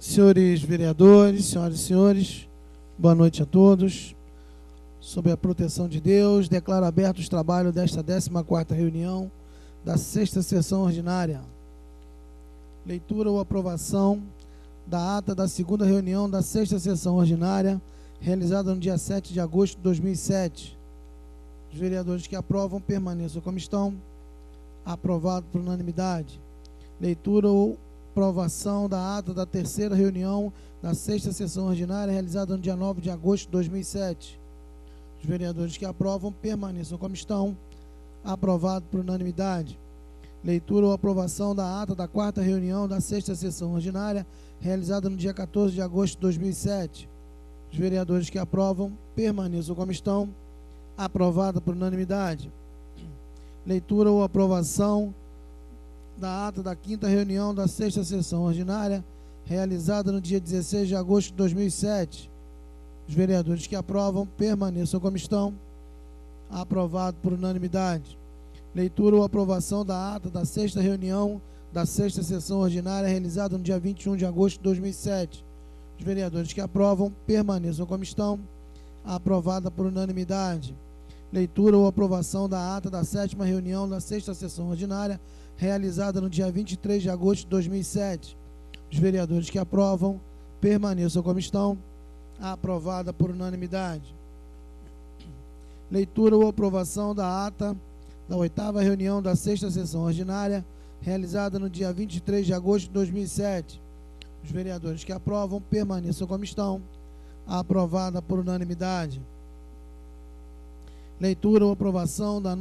Senhores vereadores, senhoras e senhores, boa noite a todos. Sob a proteção de Deus, declaro aberto os trabalhos desta 14ª reunião da 6ª sessão ordinária. Leitura ou aprovação da ata da 2ª reunião da 6ª sessão ordinária, realizada no dia 7 de agosto de 2007. Os vereadores que aprovam permaneçam como estão. Aprovado por unanimidade. Leitura ou aprovação da ata da 3ª reunião da 6ª sessão ordinária, realizada no dia 9 de agosto de 2007. Os vereadores que aprovam permaneçam como estão. Aprovado por unanimidade. Leitura ou aprovação da ata da 4ª reunião da 6ª sessão ordinária, realizada no dia 14 de agosto de 2007. Os vereadores que aprovam permaneçam como estão. Aprovada por unanimidade. Leitura ou aprovação da ata da 5ª reunião da 6ª sessão ordinária, realizada no dia 16 de agosto de 2007. Os vereadores que aprovam permaneçam como estão. Aprovado por unanimidade. Leitura ou aprovação da ata da 6ª reunião da 6ª sessão ordinária, realizada no dia 21 de agosto de 2007. Os vereadores que aprovam permaneçam como estão. Aprovada por unanimidade. Leitura ou aprovação da ata da 7ª reunião da 6ª sessão ordinária, realizada no dia 23 de agosto de 2007. Os vereadores que aprovam permaneçam como estão. Aprovada por unanimidade. Leitura ou aprovação da ata da 8ª reunião da 6ª sessão ordinária, realizada no dia 23 de agosto de 2007. Os vereadores que aprovam permaneçam como estão. Aprovada por unanimidade. Leitura ou aprovação da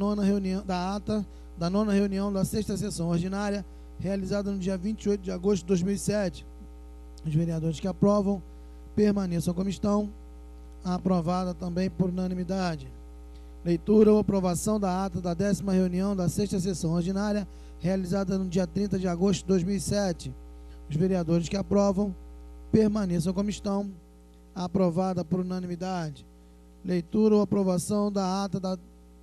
ata da 9ª reunião da 6ª sessão ordinária, realizada no dia 28 de agosto de 2007. Os vereadores que aprovam permaneçam como estão. Aprovada também por unanimidade. Leitura ou aprovação da ata da 10ª reunião da 6ª sessão ordinária, realizada no dia 30 de agosto de 2007. Os vereadores que aprovam permaneçam como estão. Aprovada por unanimidade. Leitura ou aprovação da ata da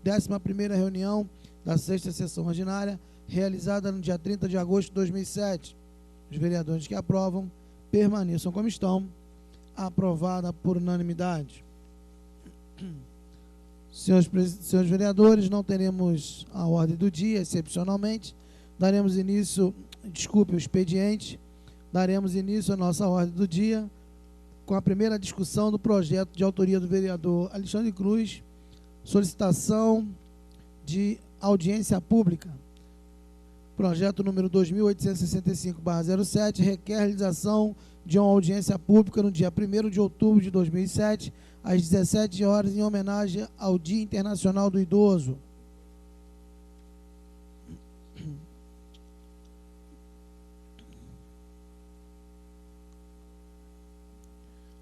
11ª reunião da 6ª sessão ordinária, realizada no dia 30 de agosto de 2007. Os vereadores que aprovam permaneçam como estão. Aprovada por unanimidade. Senhores vereadores, não teremos a ordem do dia, excepcionalmente. Daremos início, o expediente. Daremos início à nossa ordem do dia, com a primeira discussão do projeto de autoria do vereador Alexandre Cruz, solicitação de audiência pública. Projeto número 2865/07 requer a realização de uma audiência pública no dia 1º de outubro de 2007, às 17 horas, em homenagem ao Dia Internacional do Idoso.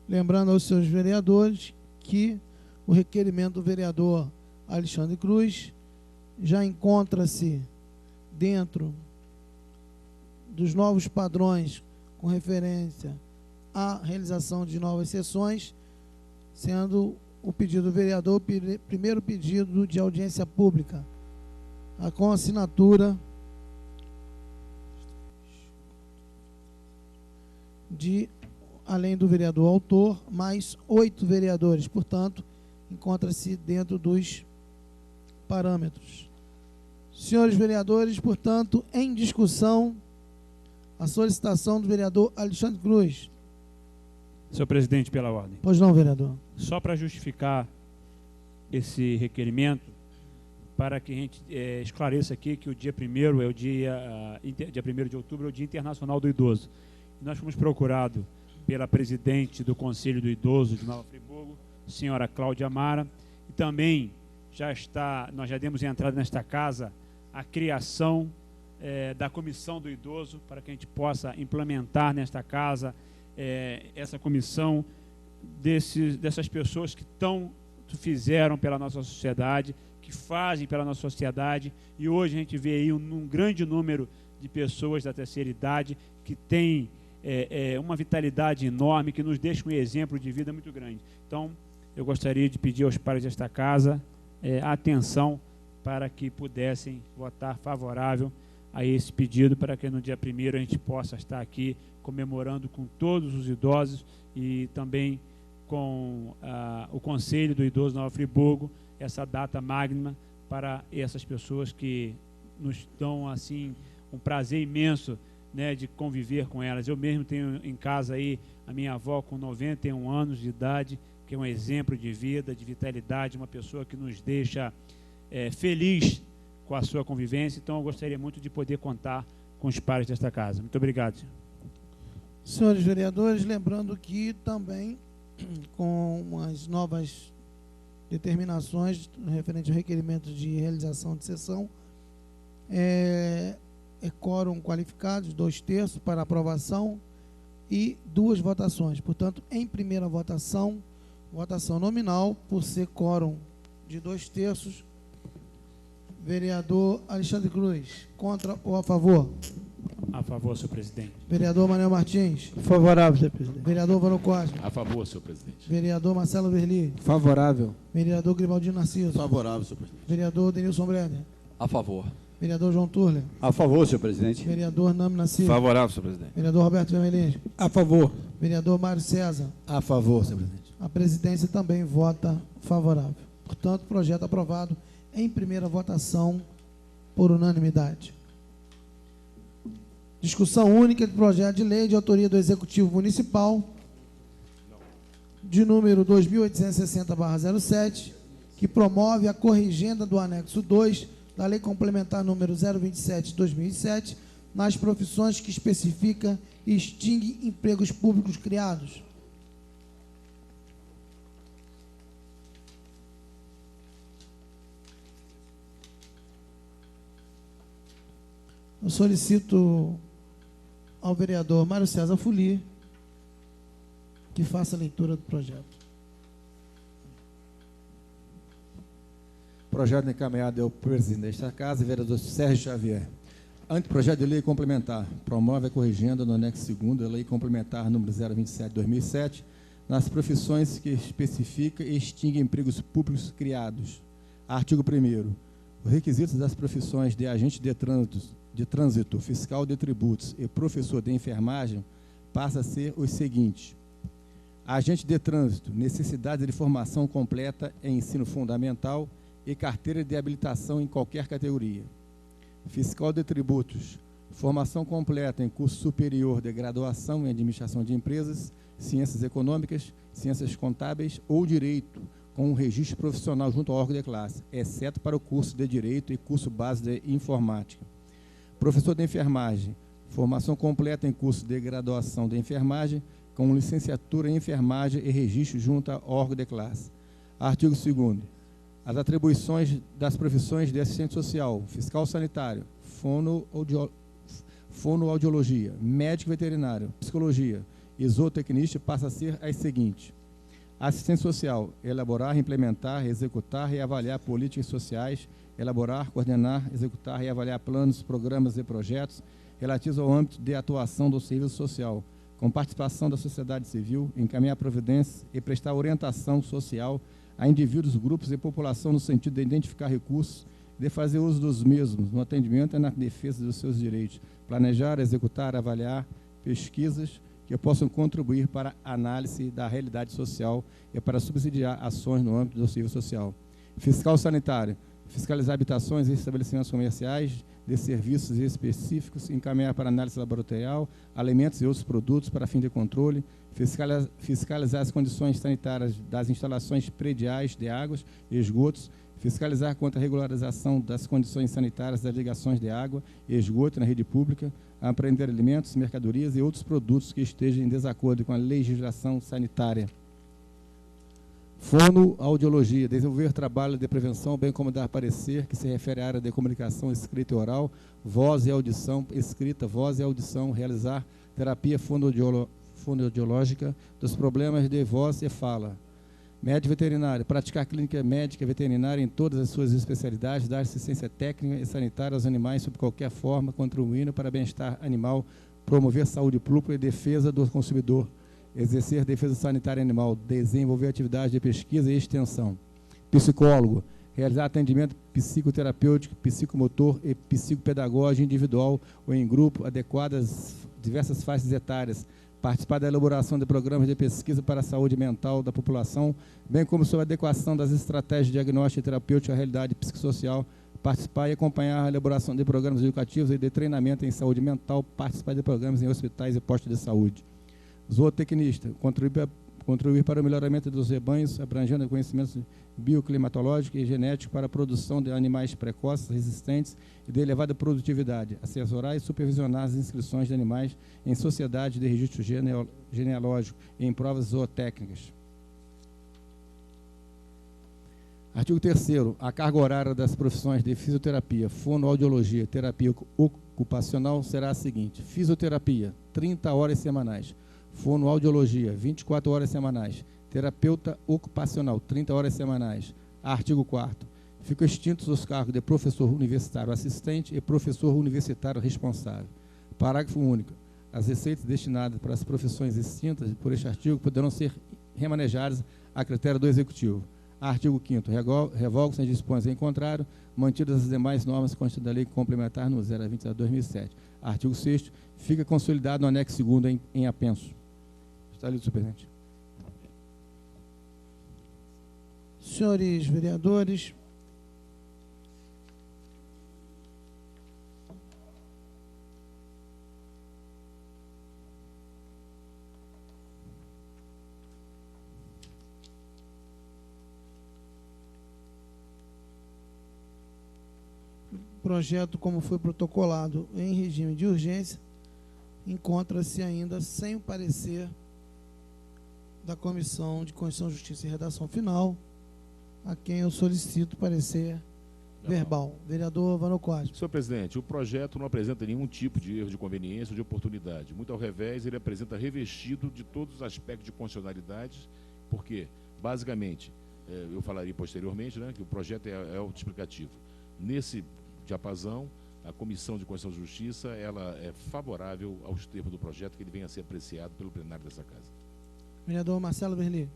Lembrando aos seus vereadores que o requerimento do vereador Alexandre Cruz já encontra-se dentro dos novos padrões com referência à realização de novas sessões, sendo o pedido do vereador o primeiro pedido de audiência pública, com assinatura de, além do vereador autor, mais 8 vereadores. Portanto, encontra-se dentro dos parâmetros. Senhores vereadores, portanto, em discussão, a solicitação do vereador Alexandre Cruz. Senhor presidente, pela ordem. Pois não, vereador. Só para justificar esse requerimento, para que a gente esclareça aqui que o dia 1º é o dia 1º de outubro é o Dia Internacional do Idoso. Nós fomos procurados pela presidente do Conselho do Idoso de Nova Friburgo, senhora Cláudia Amara, e também nós já demos entrada nesta casa a criação da Comissão do Idoso, para que a gente possa implementar nesta casa essa comissão dessas pessoas que fizeram pela nossa sociedade, que fazem pela nossa sociedade, e hoje a gente vê aí um grande número de pessoas da terceira idade que têm uma vitalidade enorme, que nos deixa um exemplo de vida muito grande. Então, eu gostaria de pedir aos pares desta casa atenção para que pudessem votar favorável a esse pedido para que no dia 1º a gente possa estar aqui comemorando com todos os idosos e também com o Conselho do Idoso Nova Friburgo, essa data magna para essas pessoas que nos dão assim um prazer imenso, né, de conviver com elas. Eu mesmo tenho em casa aí a minha avó com 91 anos de idade, que é um exemplo de vida, de vitalidade, uma pessoa que nos deixa feliz com a sua convivência. Então eu gostaria muito de poder contar com os pares desta casa. Muito obrigado, senhor. Senhores vereadores, lembrando que também com as novas determinações referente ao requerimento de realização de sessão, é quórum qualificados, 2/3 para aprovação e 2 votações. Portanto, em primeira votação, votação nominal, por ser quórum de 2/3, vereador Alexandre Cruz, contra ou a favor? A favor, senhor presidente. Vereador Manuel Martins. Favorável, senhor presidente. Vereador Vano Costa. A favor, senhor presidente. Vereador Marcelo Verli. Favorável. Vereador Gribaldino Narciso. Favorável, senhor presidente. Vereador Denilson Breder. A favor. Vereador João Turler. A favor, senhor presidente. Vereador Nami Nassir. Favorável, senhor presidente. Vereador Roberto Vermelhinho. A favor. Vereador Mário César. A favor, senhor presidente. A presidência também vota favorável. Portanto, projeto aprovado em primeira votação por unanimidade. Discussão única de projeto de lei de autoria do Executivo Municipal, de número 2860/07, que promove a corrigenda do anexo 2 da Lei Complementar número 027/2007, nas profissões que especifica e extingue empregos públicos criados. Eu solicito ao vereador Mário César Fuli que faça a leitura do projeto. Projeto encaminhado ao presidente desta casa, vereador Sérgio Xavier. Anteprojeto de lei complementar. Promove a corrigenda no anexo 2º da Lei Complementar número 027/2007, nas profissões que especifica e extingue empregos públicos criados. Artigo 1º. Os requisitos das profissões de agente de trânsito, fiscal de tributos e professor de enfermagem passa a ser os seguintes: agente de trânsito, necessidade de formação completa em ensino fundamental e carteira de habilitação em qualquer categoria. Fiscal de tributos, formação completa em curso superior de graduação em administração de empresas, ciências econômicas, ciências contábeis ou direito, com um registro profissional junto ao órgão de classe, exceto para o curso de direito e curso base de informática. Professor de enfermagem, formação completa em curso de graduação de enfermagem, com licenciatura em enfermagem e registro junto ao órgão de classe. Artigo 2º. As atribuições das profissões de assistente social, fiscal sanitário, fonoaudiologia, médico veterinário, psicologia e zootecnista passa a ser as seguintes: assistente social, elaborar, implementar, executar e avaliar políticas sociais, elaborar, coordenar, executar e avaliar planos, programas e projetos relativos ao âmbito de atuação do serviço social, com participação da sociedade civil, encaminhar providências e prestar orientação social a indivíduos, grupos e população no sentido de identificar recursos e de fazer uso dos mesmos no atendimento e na defesa dos seus direitos, planejar, executar, avaliar pesquisas que possam contribuir para a análise da realidade social e para subsidiar ações no âmbito do serviço social. Fiscal sanitário, fiscalizar habitações e estabelecimentos comerciais de serviços específicos, encaminhar para análise laboratorial, alimentos e outros produtos para fim de controle, fiscalizar as condições sanitárias das instalações prediais de águas e esgotos, fiscalizar quanto à regularização das condições sanitárias das ligações de água e esgoto na rede pública, apreender alimentos, mercadorias e outros produtos que estejam em desacordo com a legislação sanitária. Fonoaudiologia, desenvolver trabalho de prevenção, bem como dar parecer que se refere à área de comunicação escrita e oral, voz e audição escrita, voz e audição, realizar terapia fonoaudiológica dos problemas de voz e fala. Médico veterinário, praticar clínica médica veterinária em todas as suas especialidades, dar assistência técnica e sanitária aos animais sob qualquer forma, contribuindo para o bem-estar animal, promover saúde pública e defesa do consumidor, exercer defesa sanitária animal, desenvolver atividades de pesquisa e extensão. Psicólogo, realizar atendimento psicoterapêutico, psicomotor e psicopedagógico individual ou em grupo, adequado às diversas faixas etárias, participar da elaboração de programas de pesquisa para a saúde mental da população, bem como sobre a adequação das estratégias de diagnóstico e terapêutica à realidade psicossocial, participar e acompanhar a elaboração de programas educativos e de treinamento em saúde mental, participar de programas em hospitais e postos de saúde. Zootecnista, contribuir para o melhoramento dos rebanhos, abrangendo conhecimentos bioclimatológicos e genéticos para a produção de animais precoces, resistentes e de elevada produtividade, assessorar e supervisionar as inscrições de animais em sociedades de registro genealógico e em provas zootécnicas. Artigo 3º. A carga horária das profissões de fisioterapia, fonoaudiologia, terapia ocupacional será a seguinte: fisioterapia, 30 horas semanais; fonoaudiologia, 24 horas semanais; terapeuta ocupacional, 30 horas semanais. Artigo 4º. Ficam extintos os cargos de professor universitário assistente e professor universitário responsável. Parágrafo único. As receitas destinadas para as profissões extintas por este artigo poderão ser remanejadas a critério do Executivo. Artigo 5º. Revoga-se as disposições em contrário, mantidas as demais normas constantes da Lei Complementar no 020/2007. Artigo 6º. Fica consolidado no anexo 2º em apenso. Está lido, senhor presidente. Senhores vereadores, projeto, como foi protocolado em regime de urgência, encontra-se ainda sem o parecer da Comissão de Constituição, Justiça e Redação Final, a quem eu solicito parecer verbal. Vereador Vano Costa. Senhor presidente, o projeto não apresenta nenhum tipo de erro de conveniência ou de oportunidade. Muito ao revés, ele apresenta revestido de todos os aspectos de constitucionalidade, porque, basicamente, eu falaria posteriormente, né, que o projeto é autoexplicativo. Nesse diapasão, a Comissão de Constituição e Justiça ela é favorável aos termos do projeto, que ele venha a ser apreciado pelo plenário dessa casa. Vereador Marcelo Berli.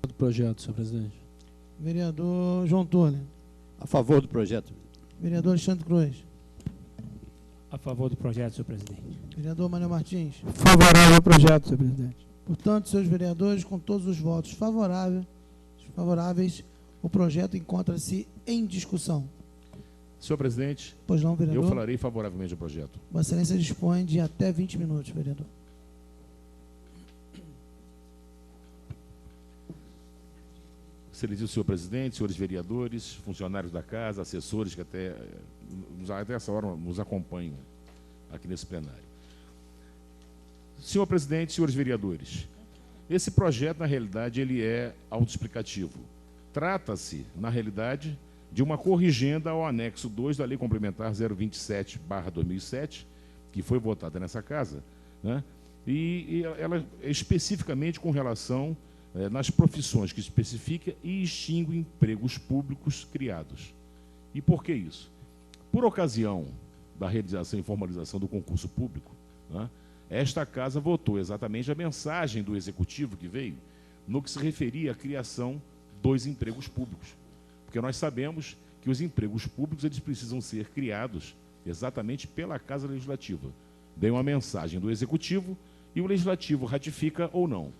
Do projeto, senhor presidente. Vereador João Turner. A favor do projeto. Vereador Alexandre Cruz. A favor do projeto, senhor presidente. Vereador Manuel Martins. Favorável ao projeto, senhor presidente. Portanto, senhores vereadores, com todos os votos favoráveis, o projeto encontra-se em discussão. Senhor presidente, Pois não, vereador? eu falarei favoravelmente ao projeto. Vossa Excelência dispõe de até 20 minutos, vereador. Excelentíssimo senhor presidente, senhores vereadores, funcionários da casa, assessores que até essa hora nos acompanham aqui nesse plenário. Senhor presidente, senhores vereadores, esse projeto, na realidade, ele é autoexplicativo. Trata-se, na realidade, de uma corrigenda ao anexo 2 da Lei Complementar 027/2007, que foi votada nessa casa, né? E ela especificamente com relação nas profissões que especifica e extingue empregos públicos criados. E por que isso? Por ocasião da realização e formalização do concurso público, né, esta casa votou exatamente a mensagem do Executivo que veio no que se referia à criação dos empregos públicos. Porque nós sabemos que os empregos públicos eles precisam ser criados exatamente pela Casa Legislativa. Veio uma mensagem do Executivo e o Legislativo ratifica ou não.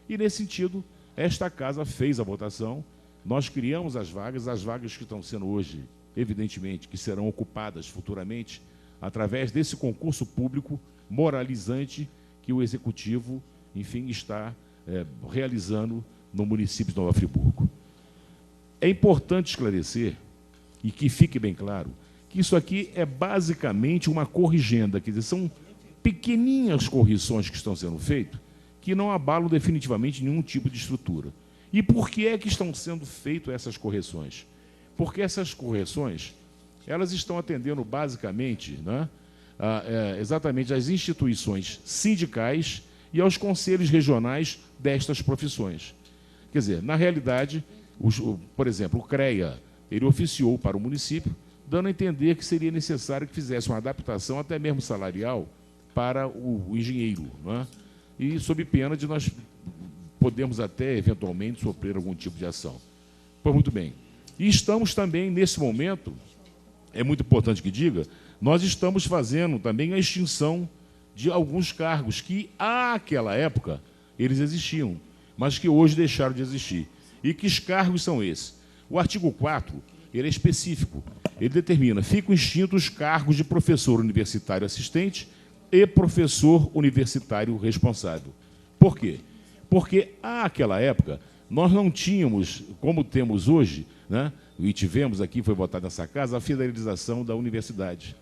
E, nesse sentido, esta casa fez a votação, nós criamos as vagas que estão sendo hoje, evidentemente, que serão ocupadas futuramente, através desse concurso público moralizante que o Executivo, enfim, está realizando no município de Nova Friburgo. É importante esclarecer, e que fique bem claro, que isso aqui é basicamente uma corrigenda, quer dizer, são pequeninhas correções que estão sendo feitas, que não abalam definitivamente nenhum tipo de estrutura. E por que é que estão sendo feitas essas correções? Porque essas correções, elas estão atendendo basicamente, né, exatamente às instituições sindicais e aos conselhos regionais destas profissões. Quer dizer, na realidade, por exemplo, o CREA, ele oficiou para o município, dando a entender que seria necessário que fizesse uma adaptação, até mesmo salarial, para o engenheiro, né? E sob pena de nós podermos até, eventualmente, sofrer algum tipo de ação. Pois muito bem, E estamos também, nesse momento, é muito importante que diga, nós estamos fazendo também a extinção de alguns cargos que, àquela época, eles existiam, mas que hoje deixaram de existir. E que cargos são esses? O artigo 4, ele é específico. Ele determina, ficam extintos os cargos de professor universitário assistente e professor universitário responsável. Por quê? Porque, àquela época, nós não tínhamos, como temos hoje, né, e tivemos aqui, foi votado nessa casa, a federalização da universidade.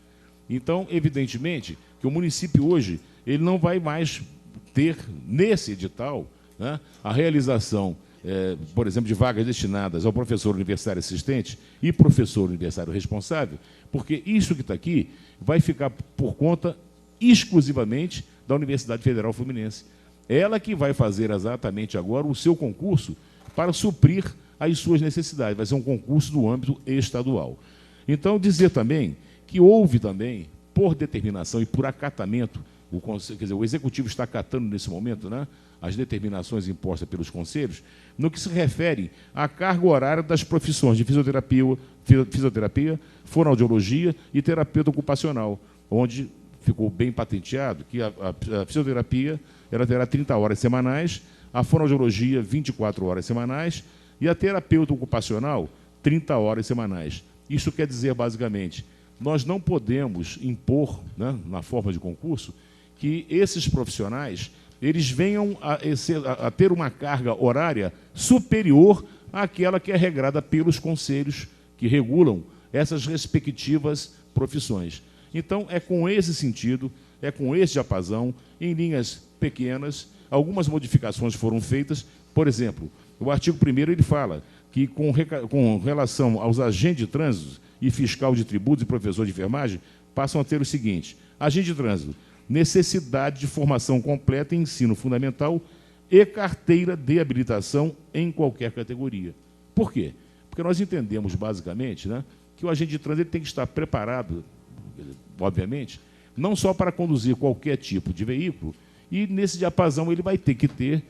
Então, evidentemente, que o município hoje ele não vai mais ter, nesse edital, né, a realização, por exemplo, de vagas destinadas ao professor universitário assistente e professor universitário responsável, porque isso que está aqui vai ficar por conta exclusivamente da Universidade Federal Fluminense. Ela que vai fazer exatamente agora o seu concurso para suprir as suas necessidades. Vai ser um concurso do âmbito estadual. Então, dizer também que houve também, por determinação e por acatamento, o Executivo está acatando nesse momento, né, as determinações impostas pelos conselhos, no que se refere à carga horária das profissões de fisioterapia, fonoaudiologia e terapeuta ocupacional, onde ficou bem patenteado que a fisioterapia ela terá 30 horas semanais, a fonoaudiologia 24 horas semanais e a terapeuta ocupacional 30 horas semanais. Isso quer dizer, basicamente, nós não podemos impor, né, na forma de concurso, que esses profissionais eles venham a ter uma carga horária superior àquela que é regrada pelos conselhos que regulam essas respectivas profissões. Então, é com esse sentido, é com esse diapasão, em linhas pequenas, algumas modificações foram feitas. Por exemplo, o artigo 1º ele fala que, com relação aos agentes de trânsito e fiscal de tributos e professor de enfermagem, passam a ter o seguinte: agente de trânsito, necessidade de formação completa em ensino fundamental e carteira de habilitação em qualquer categoria. Por quê? Porque nós entendemos, basicamente, né, que o agente de trânsito ele tem que estar preparado, obviamente, não só para conduzir qualquer tipo de veículo, e nesse diapasão ele vai ter que ter,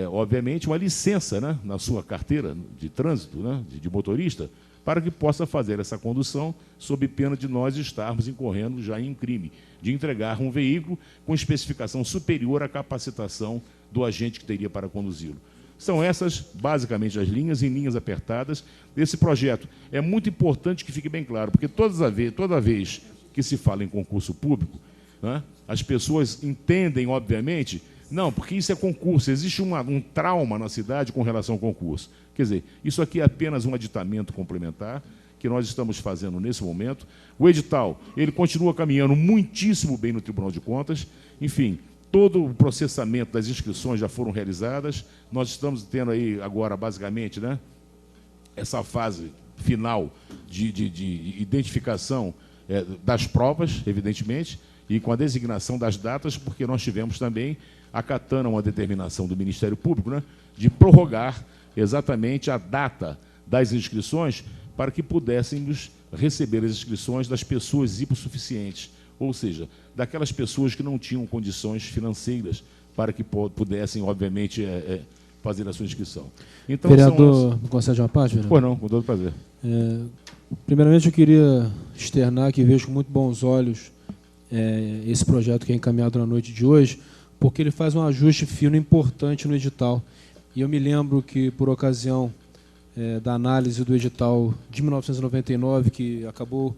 obviamente, uma licença, né, na sua carteira de trânsito, né, de motorista, para que possa fazer essa condução sob pena de nós estarmos incorrendo já em crime, de entregar um veículo com especificação superior à capacitação do agente que teria para conduzi-lo. São essas, basicamente, as linhas, em linhas apertadas, desse projeto. É muito importante que fique bem claro, porque toda vez que se fala em concurso público, né, as pessoas entendem, obviamente, não, porque isso é concurso, existe um trauma na cidade com relação ao concurso. Quer dizer, isso aqui é apenas um aditamento complementar que nós estamos fazendo nesse momento. O edital, ele continua caminhando muitíssimo bem no Tribunal de Contas. Enfim, todo o processamento das inscrições já foram realizadas. Nós estamos tendo aí agora, basicamente, né, essa fase final de identificação das provas, evidentemente, e com a designação das datas, porque nós tivemos também, acatando uma determinação do Ministério Público, né, de prorrogar exatamente a data das inscrições para que pudéssemos receber as inscrições das pessoas hipossuficientes, ou seja, daquelas pessoas que não tinham condições financeiras para que pudessem, obviamente, fazer a sua inscrição. Então, vereador, me concede uma parte, vereador? Pois não, com todo prazer. Primeiramente, eu queria externar que vejo com muito bons olhos esse projeto que é encaminhado na noite de hoje, porque ele faz um ajuste fino importante no edital. E eu me lembro que, por ocasião da análise do edital de 1999, que acabou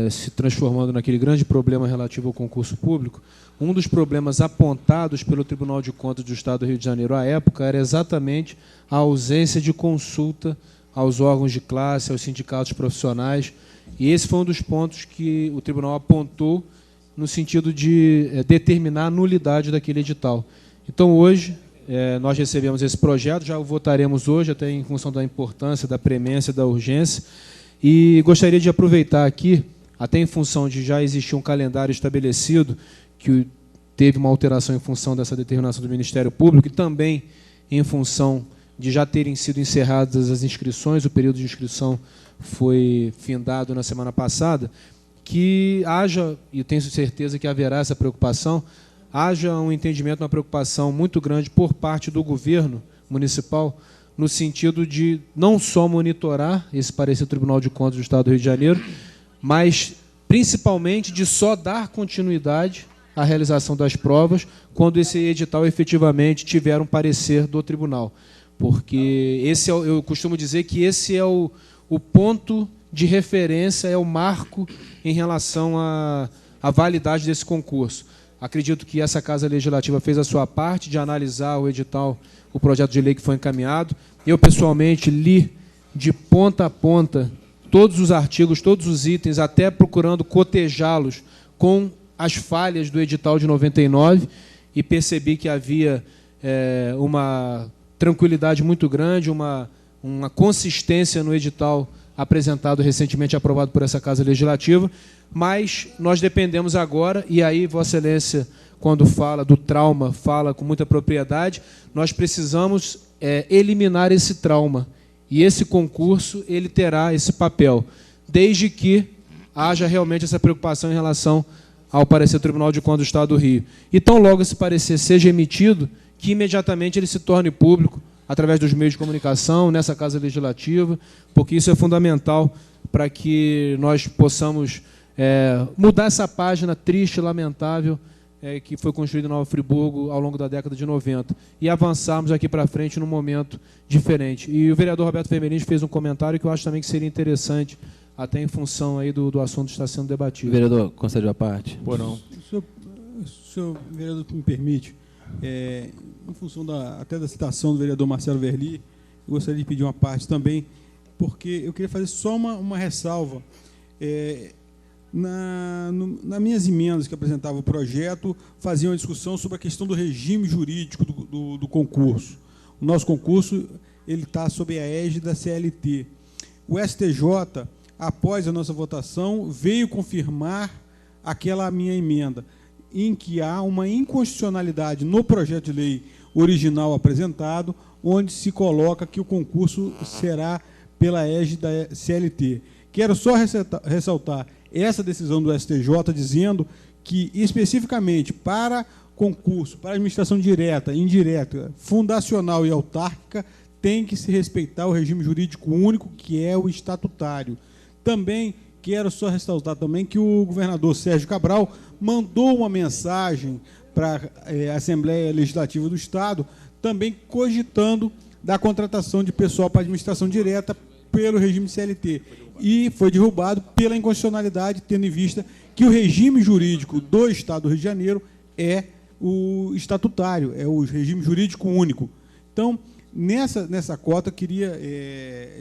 se transformando naquele grande problema relativo ao concurso público, um dos problemas apontados pelo Tribunal de Contas do Estado do Rio de Janeiro à época era exatamente a ausência de consulta aos órgãos de classe, aos sindicatos profissionais, e esse foi um dos pontos que o tribunal apontou no sentido de determinar a nulidade daquele edital. Então, hoje, nós recebemos esse projeto, já o votaremos hoje, até em função da importância, da premência, da urgência, e gostaria de aproveitar aqui, até em função de já existir um calendário estabelecido, que teve uma alteração em função dessa determinação do Ministério Público, e também em função de já terem sido encerradas as inscrições, o período de inscrição foi findado na semana passada, que haja, e tenho certeza que haverá essa preocupação, haja um entendimento, uma preocupação muito grande por parte do governo municipal no sentido de não só monitorar esse parecer do Tribunal de Contas do Estado do Rio de Janeiro, mas principalmente de só dar continuidade à realização das provas quando esse edital efetivamente tiver um parecer do tribunal. Porque esse eu costumo dizer que esse é o ponto de referência, é o marco em relação à validade desse concurso. Acredito que essa Casa Legislativa fez a sua parte de analisar o edital, o projeto de lei que foi encaminhado. Eu, pessoalmente, li de ponta a ponta todos os artigos, todos os itens, até procurando cotejá-los com as falhas do edital de 99, e percebi que havia uma tranquilidade muito grande, uma consistência no edital apresentado recentemente, aprovado por essa Casa Legislativa, mas nós dependemos agora, e aí Vossa Excelência, quando fala do trauma, fala com muita propriedade, nós precisamos eliminar esse trauma, e esse concurso ele terá esse papel, desde que haja realmente essa preocupação em relação ao parecer do Tribunal de Contas do Estado do Rio. E tão logo esse parecer seja emitido, que imediatamente ele se torne público, através dos meios de comunicação, nessa Casa Legislativa, porque isso é fundamental para que nós possamos mudar essa página triste e lamentável que foi construída em Nova Friburgo ao longo da década de 90 e avançarmos aqui para frente num momento diferente. E o vereador Roberto Femerins fez um comentário que eu acho também que seria interessante, até em função aí do assunto que está sendo debatido. Vereador, concede a parte. Por não. Senhor vereador, me permite, em função até da citação do vereador Marcelo Verli, eu gostaria de pedir uma parte também, porque eu queria fazer só uma ressalva. Nas minhas emendas que apresentava o projeto, fazia uma discussão sobre a questão do regime jurídico do concurso. O nosso concurso ele está sob a égide da CLT. O STJ, após a nossa votação, veio confirmar aquela minha emenda, em que há uma inconstitucionalidade no projeto de lei original apresentado, onde se coloca que o concurso será pela égide da CLT. Quero só ressaltar essa decisão do STJ, dizendo que, especificamente para concurso, para administração direta, indireta, fundacional e autárquica, tem que se respeitar o regime jurídico único, que é o estatutário. Também quero só ressaltar também que o governador Sérgio Cabral mandou uma mensagem para a Assembleia Legislativa do Estado, também cogitando da contratação de pessoal para administração direta pelo regime CLT. E foi derrubado pela inconstitucionalidade, tendo em vista que o regime jurídico do Estado do Rio de Janeiro é o estatutário, é o regime jurídico único. Então, nessa cota, queria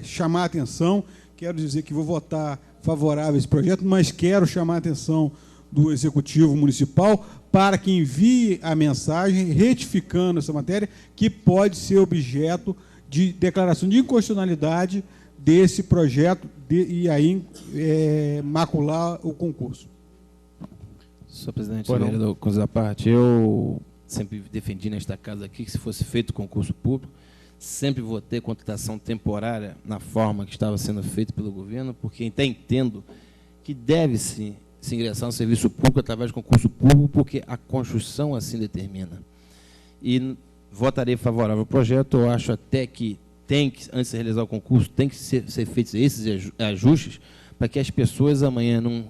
chamar a atenção, quero dizer que vou votar favorável a esse projeto, mas quero chamar a atenção do Executivo Municipal para que envie a mensagem retificando essa matéria, que pode ser objeto de declaração de inconstitucionalidade desse projeto e aí macular o concurso. Senhor presidente, vereador, com a parte, eu sempre defendi nesta casa aqui que, se fosse feito concurso público, sempre votei contratação temporária na forma que estava sendo feito pelo governo, porque até entendo que deve-se se ingressar no serviço público através de concurso público, porque a Constituição assim determina. E votarei favorável ao projeto. Eu acho até que antes de realizar o concurso, tem que ser feitos esses ajustes para que as pessoas amanhã não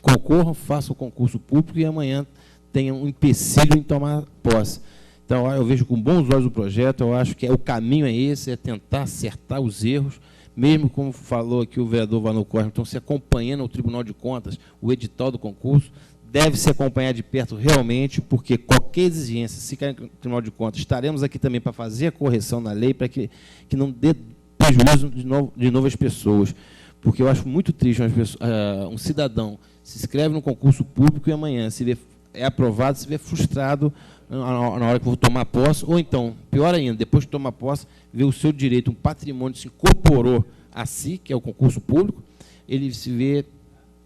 concorram, façam o concurso público e amanhã tenham um empecilho em tomar posse. Então, eu vejo com bons olhos o projeto, eu acho que o caminho é esse, é tentar acertar os erros, mesmo como falou aqui o vereador Vanor Cosme, então, se acompanhando o Tribunal de Contas, o edital do concurso, deve se acompanhar de perto realmente, porque qualquer exigência, se cair no Tribunal de Contas, estaremos aqui também para fazer a correção na lei, para que não dê prejuízo de novo às pessoas. Porque eu acho muito triste um cidadão se inscreve no concurso público e amanhã é aprovado, se vê frustrado na hora que eu vou tomar posse, ou então, pior ainda, depois de tomar posse, vê o seu direito, um patrimônio se incorporou a si, que é o concurso público, ele se vê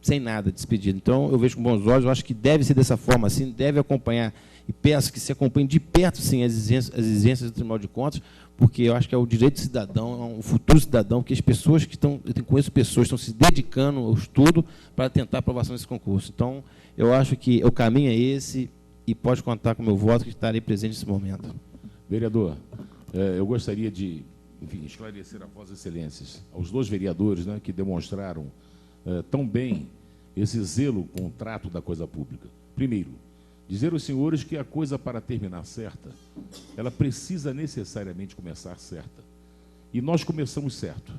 sem nada, despedido. Então, eu vejo com bons olhos, eu acho que deve ser dessa forma, assim, deve acompanhar, e peço que se acompanhe de perto, sim, as exigências do Tribunal de Contas, porque eu acho que é o direito do cidadão, é um futuro cidadão, que as pessoas que estão, eu conheço pessoas que estão se dedicando ao estudo para tentar a aprovação desse concurso. Então, eu acho que o caminho é esse, e pode contar com o meu voto, que estarei presente nesse momento. Vereador, eu gostaria de enfim, esclarecer a Vossas Excelências, aos 2 vereadores, né, que demonstraram tão bem esse zelo com o trato da coisa pública. Primeiro, dizer aos senhores que a coisa, para terminar certa, ela precisa necessariamente começar certa. E nós começamos certo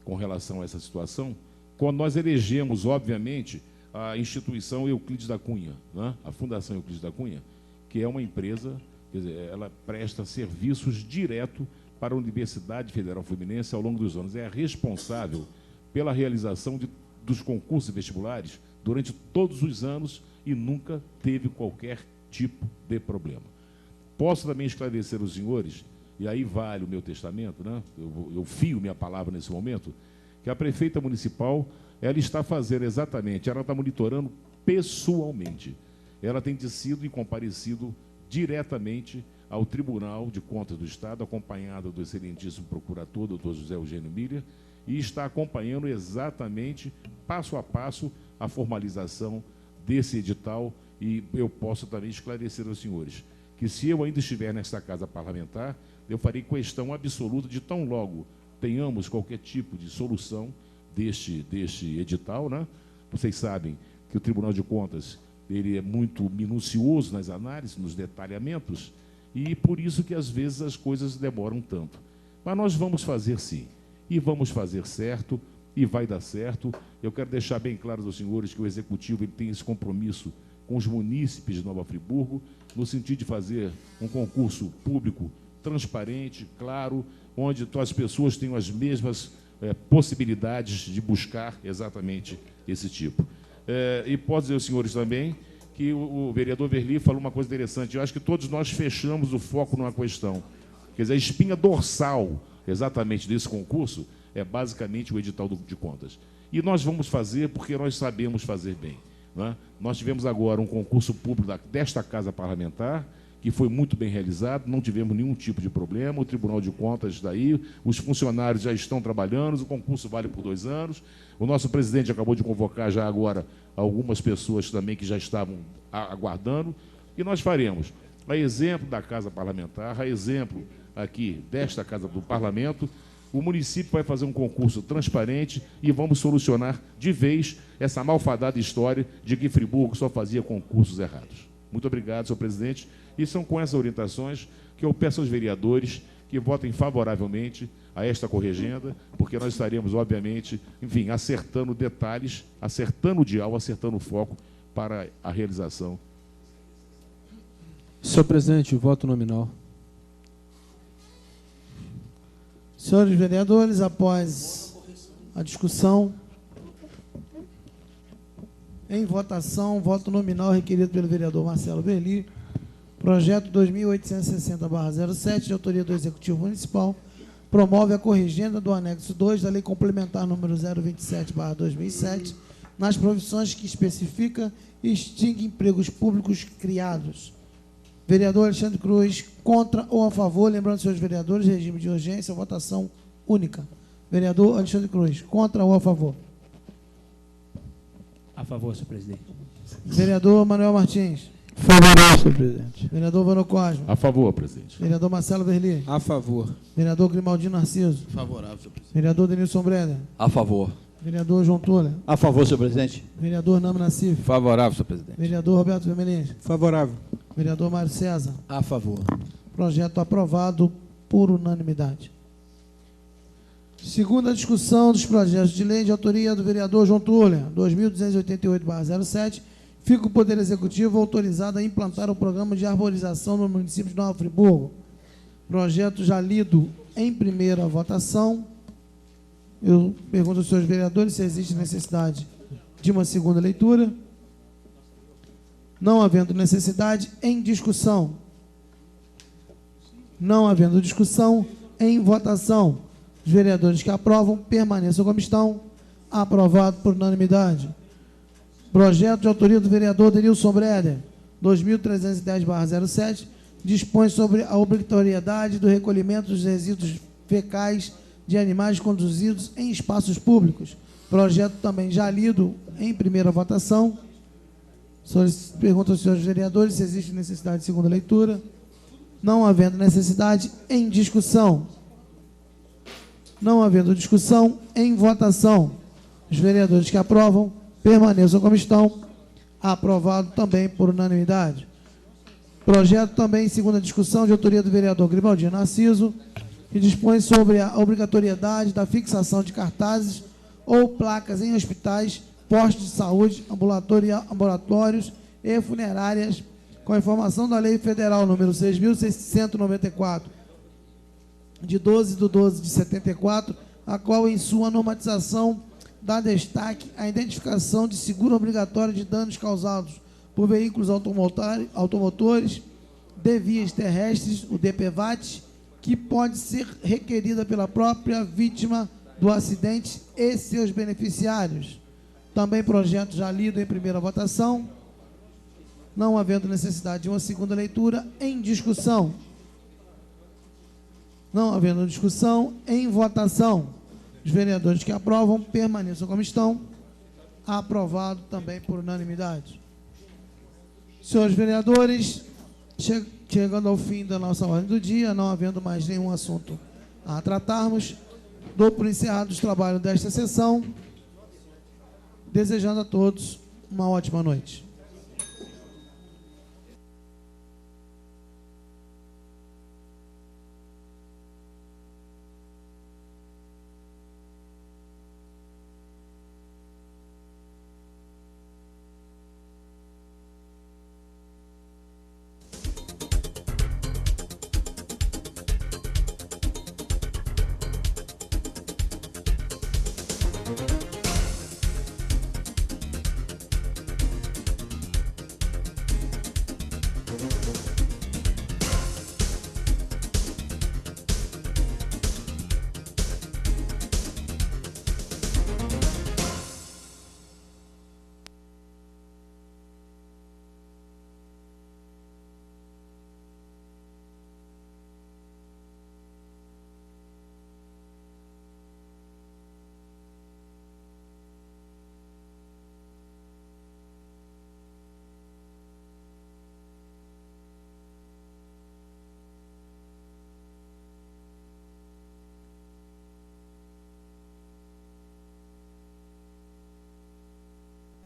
com relação a essa situação, quando nós elegemos, obviamente, a instituição Euclides da Cunha, né? A Fundação Euclides da Cunha, que é uma empresa, quer dizer, ela presta serviços direto para a Universidade Federal Fluminense ao longo dos anos. É a responsável pela realização dos concursos vestibulares durante todos os anos e nunca teve qualquer tipo de problema. Posso também esclarecer aos senhores, e aí vale o meu testamento, né? Eu fio minha palavra nesse momento, que a prefeita municipal, ela está fazendo exatamente, ela está monitorando pessoalmente. Ela tem sido e comparecido diretamente ao Tribunal de Contas do Estado, acompanhada do excelentíssimo procurador, doutor José Eugênio Miller, e está acompanhando exatamente, passo a passo, a formalização desse edital. E eu posso também esclarecer aos senhores que, se eu ainda estiver nesta casa parlamentar, eu farei questão absoluta de, tão logo tenhamos qualquer tipo de solução deste edital, né? Vocês sabem que o Tribunal de Contas, ele é muito minucioso nas análises, nos detalhamentos, e por isso que às vezes as coisas demoram tanto. Mas nós vamos fazer sim, e vamos fazer certo, e vai dar certo. Eu quero deixar bem claro aos senhores que o Executivo ele tem esse compromisso com os munícipes de Nova Friburgo, no sentido de fazer um concurso público transparente, claro, onde as pessoas tenham as mesmas possibilidades de buscar exatamente esse tipo. E posso dizer aos senhores também que o vereador Verli falou uma coisa interessante. Eu acho que todos nós fechamos o foco numa questão. Quer dizer, a espinha dorsal exatamente desse concurso é basicamente o edital de contas. E nós vamos fazer porque nós sabemos fazer bem, né? Nós tivemos agora um concurso público desta Casa Parlamentar, que foi muito bem realizado, não tivemos nenhum tipo de problema, o Tribunal de Contas está aí, os funcionários já estão trabalhando, o concurso vale por 2 anos, o nosso presidente acabou de convocar já agora algumas pessoas também que já estavam aguardando, e nós faremos, a exemplo da Casa Parlamentar, a exemplo aqui desta Casa do Parlamento, o município vai fazer um concurso transparente e vamos solucionar de vez essa malfadada história de que Friburgo só fazia concursos errados. Muito obrigado, senhor presidente. E são com essas orientações que eu peço aos vereadores que votem favoravelmente a esta corregenda, porque nós estaremos, obviamente, enfim, acertando detalhes, acertando o dial, acertando o foco para a realização. Senhor presidente, voto nominal. Senhores vereadores, após a discussão, em votação, voto nominal requerido pelo vereador Marcelo Verli, projeto 2860/07, de autoria do Executivo Municipal, promove a corrigenda do anexo 2 da Lei Complementar número 027/2007, nas provisões que especifica e extingue empregos públicos criados. Vereador Alexandre Cruz, contra ou a favor? Lembrando, senhores vereadores, regime de urgência, votação única. Vereador Alexandre Cruz, contra ou a favor? A favor, senhor presidente. Vereador Manuel Martins. Favorável, senhor presidente. Vereador Vano Cosmo. A favor, presidente. Vereador Marcelo Verli. A favor. Vereador Grimaldino Narciso. Favorável, senhor presidente. Vereador Denilson Breder. A favor. Vereador João Tula. A favor, senhor presidente. Vereador Namo Nassif. Favorável, senhor presidente. Vereador Roberto Vermelhinho. Favorável. Vereador Mário César. A favor. Projeto aprovado por unanimidade. Segunda discussão dos projetos de lei de autoria do vereador João Tula, 2288/07, fica o Poder Executivo autorizado a implantar o programa de arborização no município de Nova Friburgo. Projeto já lido em primeira votação. Eu pergunto aos senhores vereadores se existe necessidade de uma segunda leitura. Não havendo necessidade, em discussão. Não havendo discussão, em votação. Os vereadores que aprovam, permaneçam como estão. Aprovado por unanimidade. Projeto de autoria do vereador Denilson Breder, 2310/07, dispõe sobre a obrigatoriedade do recolhimento dos resíduos fecais de animais conduzidos em espaços públicos. Projeto também já lido em primeira votação. Pergunto aos senhores vereadores se existe necessidade de segunda leitura. Não havendo necessidade, em discussão. Não havendo discussão, em votação. Os vereadores que aprovam, permaneçam como estão. Aprovado também por unanimidade. Projeto também em segunda discussão, de autoria do vereador Gribaldino Narciso, que dispõe sobre a obrigatoriedade da fixação de cartazes ou placas em hospitais, postos de saúde, ambulatórios e funerárias, com a informação da Lei Federal número 6.694, de 12/12/74, a qual, em sua normatização, dá destaque à identificação de seguro obrigatório de danos causados por veículos automotores de vias terrestres, o DPVAT, que pode ser requerida pela própria vítima do acidente e seus beneficiários. Também projeto já lido em primeira votação, não havendo necessidade de uma segunda leitura, em discussão. Não havendo discussão, em votação. Os vereadores que aprovam, permaneçam como estão. Aprovado também por unanimidade. Senhores vereadores, chegando ao fim da nossa ordem do dia, não havendo mais nenhum assunto a tratarmos, dou por encerrado os trabalhos desta sessão, desejando a todos uma ótima noite.